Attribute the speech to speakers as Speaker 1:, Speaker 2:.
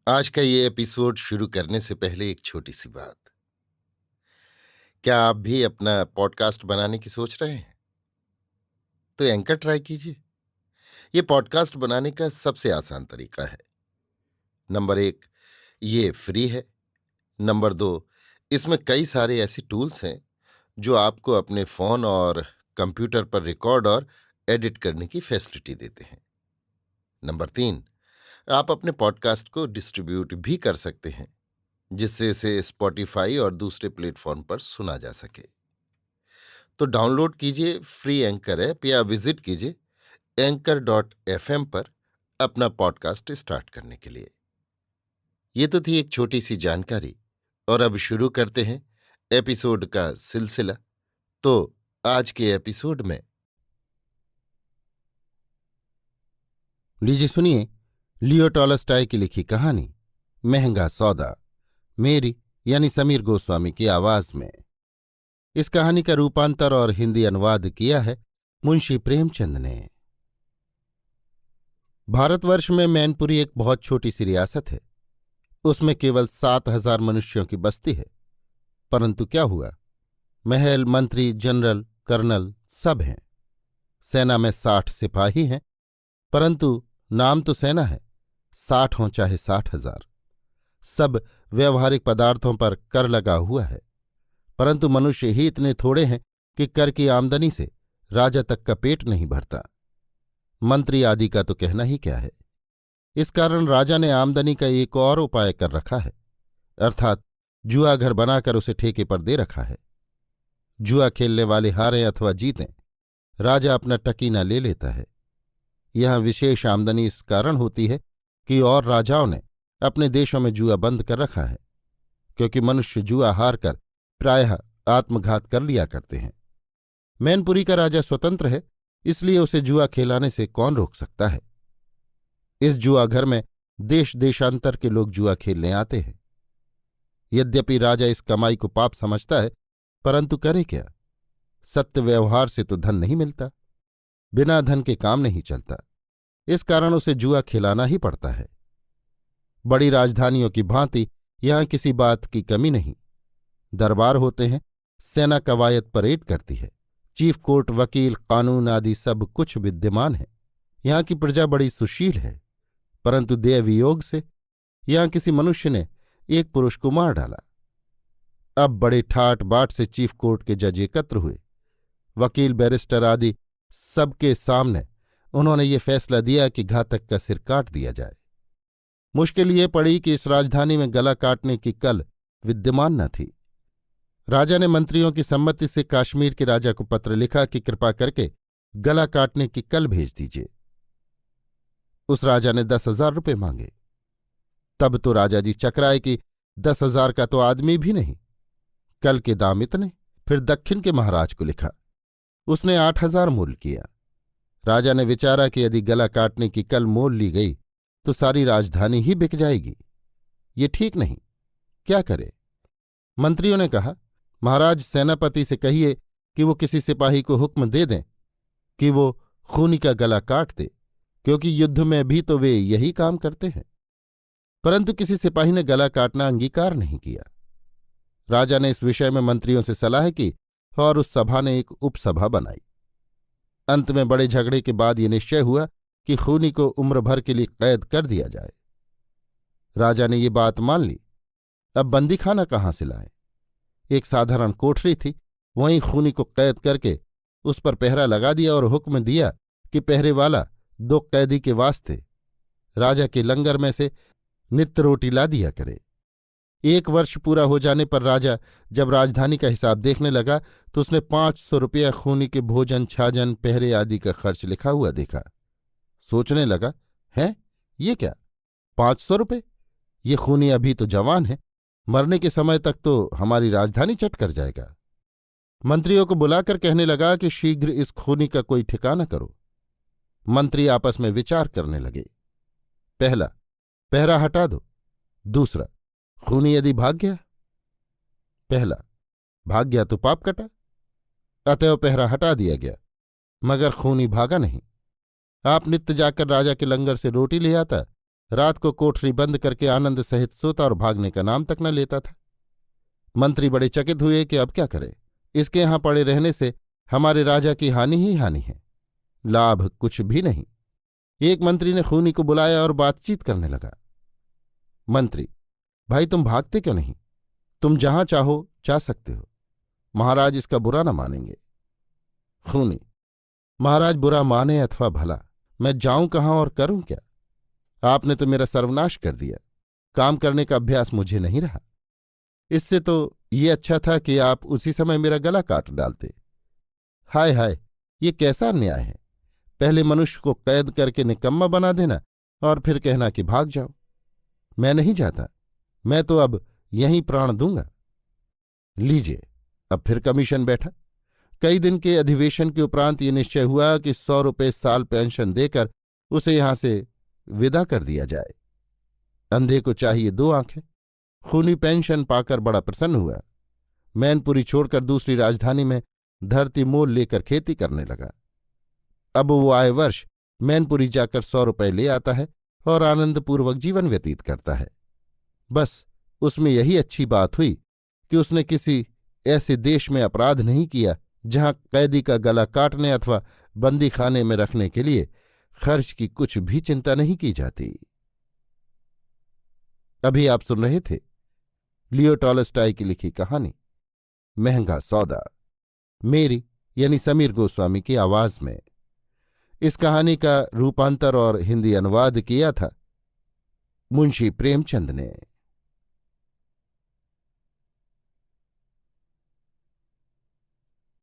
Speaker 1: आज का ये एपिसोड शुरू करने से पहले एक छोटी सी बात। क्या आप भी अपना पॉडकास्ट बनाने की सोच रहे हैं? तो एंकर ट्राई कीजिए। ये पॉडकास्ट बनाने का सबसे आसान तरीका है। नंबर 1, ये फ्री है। नंबर 2, इसमें कई सारे ऐसे टूल्स हैं जो आपको अपने फोन और कंप्यूटर पर रिकॉर्ड और एडिट करने की फैसिलिटी देते हैं। नंबर 3, आप अपने पॉडकास्ट को डिस्ट्रीब्यूट भी कर सकते हैं, जिससे इसे स्पॉटिफाई और दूसरे प्लेटफॉर्म पर सुना जा सके। तो डाउनलोड कीजिए फ्री एंकर ऐप या विजिट कीजिए anchor.fm पर अपना पॉडकास्ट स्टार्ट करने के लिए। ये तो थी एक छोटी सी जानकारी, और अब शुरू करते हैं एपिसोड का सिलसिला। तो आज के एपिसोड में
Speaker 2: लीजिए सुनिए लियो टॉलस्टॉय की लिखी कहानी महंगा सौदा, मेरी यानी समीर गोस्वामी की आवाज में। इस कहानी का रूपांतर और हिंदी अनुवाद किया है मुंशी प्रेमचंद ने। भारतवर्ष में मैनपुरी एक बहुत छोटी सी रियासत है। उसमें केवल 7,000 मनुष्यों की बस्ती है। परंतु क्या हुआ, महल, मंत्री, जनरल, कर्नल सब हैं। सेना में 60 सिपाही हैं, परंतु नाम तो सेना है, 60 हों चाहे 60,000। सब व्यवहारिक पदार्थों पर कर लगा हुआ है, परंतु मनुष्य ही इतने थोड़े हैं कि कर की आमदनी से राजा तक का पेट नहीं भरता। मंत्री आदि का तो कहना ही क्या है। इस कारण राजा ने आमदनी का एक और उपाय कर रखा है, अर्थात जुआ घर बनाकर उसे ठेके पर दे रखा है। जुआ खेलने वाले हारें अथवा जीतें, राजा अपना टकीना ले लेता है। यहां विशेष आमदनी इस कारण होती है कि और राजाओं ने अपने देशों में जुआ बंद कर रखा है, क्योंकि मनुष्य जुआ हार कर प्रायः आत्मघात कर लिया करते हैं। मैनपुरी का राजा स्वतंत्र है, इसलिए उसे जुआ खेलाने से कौन रोक सकता है। इस जुआ घर में देश देशांतर के लोग जुआ खेलने आते हैं। यद्यपि राजा इस कमाई को पाप समझता है, परंतु करे क्या। सत्य व्यवहार से तो धन नहीं मिलता, बिना धन के काम नहीं चलता। इस कारण उसे जुआ खिलाना ही पड़ता है। बड़ी राजधानियों की भांति यहां किसी बात की कमी नहीं। दरबार होते हैं, सेना कवायद परेड करती है, चीफ कोर्ट, वकील, कानून आदि सब कुछ विद्यमान है। यहां की प्रजा बड़ी सुशील है, परंतु देववियोग से यहां किसी मनुष्य ने एक पुरुष को मार डाला। अब बड़े ठाट बाट से चीफ कोर्ट के जज एकत्र हुए। वकील, बैरिस्टर आदि सबके सामने उन्होंने ये फैसला दिया कि घातक का सिर काट दिया जाए। मुश्किल ये पड़ी कि इस राजधानी में गला काटने की कल विद्यमान न थी। राजा ने मंत्रियों की सम्मति से काश्मीर के राजा को पत्र लिखा कि कृपा करके गला काटने की कल भेज दीजिए। उस राजा ने 10,000 रुपये मांगे। तब तो राजा जी चकराए कि 10,000 का तो आदमी भी नहीं, कल के दाम इतने। फिर दक्षिण के महाराज को लिखा, उसने 8,000 मोल किया। राजा ने विचारा कि यदि गला काटने की कल मोल ली गई तो सारी राजधानी ही बिक जाएगी। ये ठीक नहीं, क्या करे। मंत्रियों ने कहा, महाराज सेनापति से कहिए कि वो किसी सिपाही को हुक्म दे दें कि वो खूनी का गला काट दे, क्योंकि युद्ध में भी तो वे यही काम करते हैं। परंतु किसी सिपाही ने गला काटना अंगीकार नहीं किया। राजा ने इस विषय में मंत्रियों से सलाह की और उस सभा ने एक उपसभा बनाई। अंत में बड़े झगड़े के बाद ये निश्चय हुआ कि खूनी को उम्र भर के लिए कैद कर दिया जाए। राजा ने ये बात मान ली। अब बंदीखाना कहाँ से लाए। एक साधारण कोठरी थी, वहीं खूनी को कैद करके उस पर पहरा लगा दिया और हुक्म दिया कि पहरे वाला 2 कैदी के वास्ते राजा के लंगर में से नित्य रोटी ला दिया करे। 1 वर्ष पूरा हो जाने पर राजा जब राजधानी का हिसाब देखने लगा तो उसने 500 रुपया खूनी के भोजन, छाजन, पहरे आदि का खर्च लिखा हुआ देखा। सोचने लगा, है ये क्या, 500 रुपये? ये खूनी अभी तो जवान है, मरने के समय तक तो हमारी राजधानी चट कर जाएगा। मंत्रियों को बुलाकर कहने लगा कि शीघ्र इस खूनी का कोई ठिकाना करो। मंत्री आपस में विचार करने लगे। पहला, पहरा हटा दो। दूसरा, खूनी यदि भाग गया। पहला, भाग गया तो पाप कटा, अतएव पहरा हटा दिया गया, मगर खूनी भागा नहीं। आप नित्य जाकर राजा के लंगर से रोटी ले आता, रात को कोठरी बंद करके आनंद सहित सोता और भागने का नाम तक न लेता था। मंत्री बड़े चकित हुए कि अब क्या करें, इसके यहां पड़े रहने से हमारे राजा की हानि ही हानि है, लाभ कुछ भी नहीं। एक मंत्री ने खूनी को बुलाया और बातचीत करने लगा। मंत्री, भाई तुम भागते क्यों नहीं? तुम जहां चाहो जा सकते हो, महाराज इसका बुरा न मानेंगे। खूनी, महाराज बुरा माने अथवा भला, मैं जाऊं कहाँ और करूं क्या? आपने तो मेरा सर्वनाश कर दिया। काम करने का अभ्यास मुझे नहीं रहा। इससे तो ये अच्छा था कि आप उसी समय मेरा गला काट डालते। हाय हाय, ये कैसा अन्याय है! पहले मनुष्य को कैद करके निकम्मा बना देना और फिर कहना कि भाग जाओ। मैं नहीं जाता, मैं तो अब यहीं प्राण दूंगा। लीजिए, अब फिर कमीशन बैठा। कई दिन के अधिवेशन के उपरांत ये निश्चय हुआ कि 100 रुपये साल पेंशन देकर उसे यहां से विदा कर दिया जाए। अंधे को चाहिए 2 आंखें। खूनी पेंशन पाकर बड़ा प्रसन्न हुआ। मैनपुरी छोड़कर दूसरी राजधानी में धरती मोल लेकर खेती करने लगा। अब वो आए वर्ष मैनपुरी जाकर 100 रुपये ले आता है और आनंदपूर्वक जीवन व्यतीत करता है। बस उसमें यही अच्छी बात हुई कि उसने किसी ऐसे देश में अपराध नहीं किया जहां कैदी का गला काटने अथवा बंदी खाने में रखने के लिए खर्च की कुछ भी चिंता नहीं की जाती। अभी आप सुन रहे थे लियो टॉलस्टॉय की लिखी कहानी महंगा सौदा, मेरी यानी समीर गोस्वामी की आवाज में। इस कहानी का रूपांतर और हिंदी अनुवाद किया था मुंशी प्रेमचंद ने।